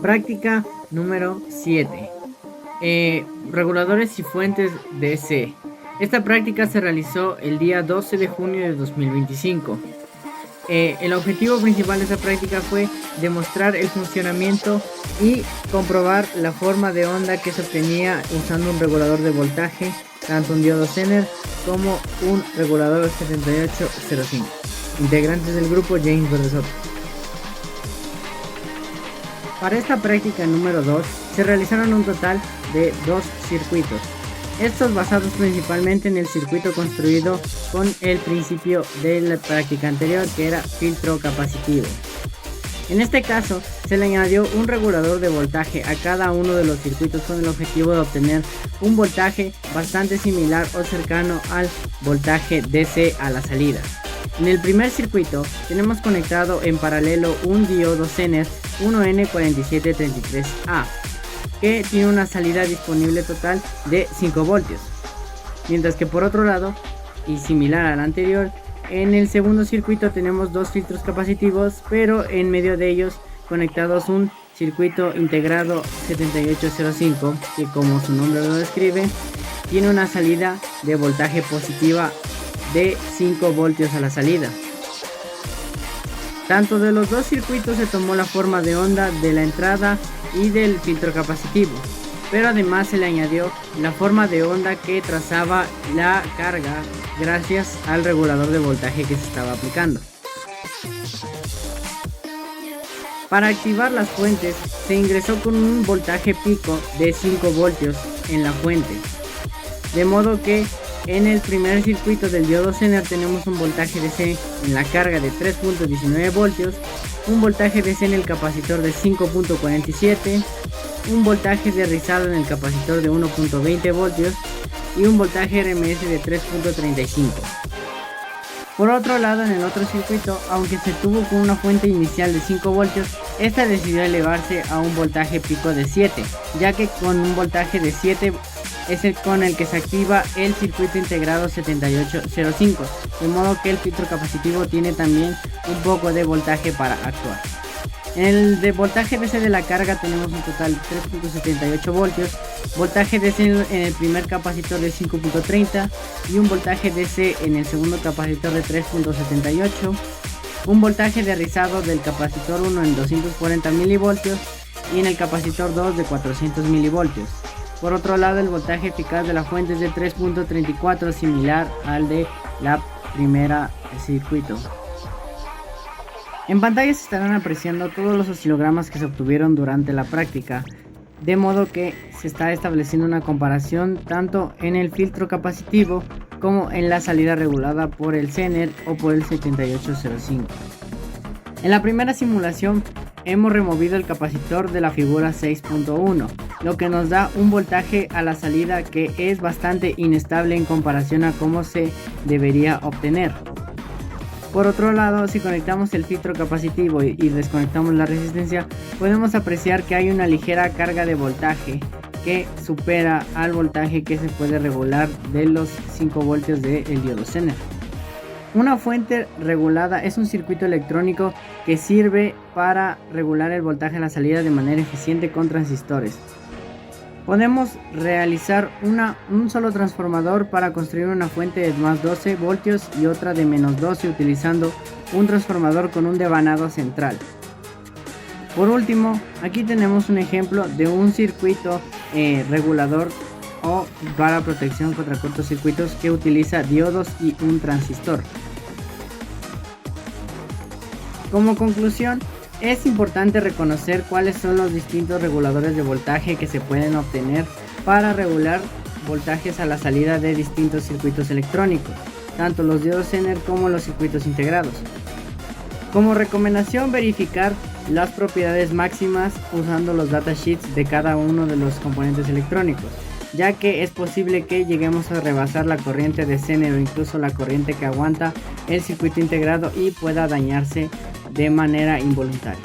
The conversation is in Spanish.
Práctica número 7. Reguladores y fuentes DC. Esta práctica se realizó el día 12 de junio de 2025. El objetivo principal de esta práctica fue demostrar el funcionamiento y comprobar la forma de onda que se obtenía usando un regulador de voltaje, tanto un diodo Zener como un regulador 7805. Integrantes del grupo James Verdesoto. Para esta práctica número 2 se realizaron un total de 2 circuitos, estos basados principalmente en el circuito construido con el principio de la práctica anterior, que era filtro capacitivo. En este caso se le añadió un regulador de voltaje a cada uno de los circuitos con el objetivo de obtener un voltaje bastante similar o cercano al voltaje DC a la salida. En el primer circuito tenemos conectado en paralelo un diodo Zener 1N4733A que tiene una salida disponible total de 5 voltios, mientras que por otro lado, y similar al anterior, en el segundo circuito tenemos dos filtros capacitivos, pero en medio de ellos conectados un circuito integrado 7805 que, como su nombre lo describe, tiene una salida de voltaje positiva de 5 voltios a la salida. Tanto de los dos circuitos se tomó la forma de onda de la entrada y del filtro capacitivo, pero además se le añadió la forma de onda que trazaba la carga gracias al regulador de voltaje que se estaba aplicando. Para activar las fuentes se ingresó con un voltaje pico de 5 voltios en la fuente, de modo que en el primer circuito del diodo Zener tenemos un voltaje DC en la carga de 3.19 voltios, un voltaje DC en el capacitor de 5.47, un voltaje de rizado en el capacitor de 1.20 voltios y un voltaje RMS de 3.35. Por otro lado, en el otro circuito, aunque se tuvo con una fuente inicial de 5 voltios, esta decidió elevarse a un voltaje pico de 7, ya que con un voltaje de 7 es el con el que se activa el circuito integrado 7805, de modo que el filtro capacitivo tiene también un poco de voltaje para actuar. En el de voltaje DC de la carga tenemos un total de 3.78 voltios, voltaje DC en el primer capacitor de 5.30 y un voltaje DC en el segundo capacitor de 3.78, un voltaje de rizado del capacitor 1 en 240 milivoltios y en el capacitor 2 de 400 milivoltios. Por otro lado, el voltaje eficaz de la fuente es de 3.34, similar al de la primera circuito. En pantalla se estarán apreciando todos los oscilogramas que se obtuvieron durante la práctica, de modo que se está estableciendo una comparación tanto en el filtro capacitivo como en la salida regulada por el Zener o por el 7805. En la primera simulación hemos removido el capacitor de la figura 6.1, lo que nos da un voltaje a la salida que es bastante inestable en comparación a cómo se debería obtener. Por otro lado, si conectamos el filtro capacitivo y desconectamos la resistencia, podemos apreciar que hay una ligera carga de voltaje que supera al voltaje que se puede regular de los 5 voltios del diodo Zener. Una fuente regulada es un circuito electrónico que sirve para regular el voltaje a la salida de manera eficiente con transistores. Podemos realizar un solo transformador para construir una fuente de más 12 voltios y otra de menos 12 utilizando un transformador con un devanado central. Por último, aquí tenemos un ejemplo de un circuito regulador o para protección contra cortocircuitos que utiliza diodos y un transistor. Como conclusión, es importante reconocer cuáles son los distintos reguladores de voltaje que se pueden obtener para regular voltajes a la salida de distintos circuitos electrónicos, tanto los diodos Zener como los circuitos integrados. Como recomendación, verificar las propiedades máximas usando los datasheets de cada uno de los componentes electrónicos, ya que es posible que lleguemos a rebasar la corriente de Zener o incluso la corriente que aguanta el circuito integrado y pueda dañarse de manera involuntaria.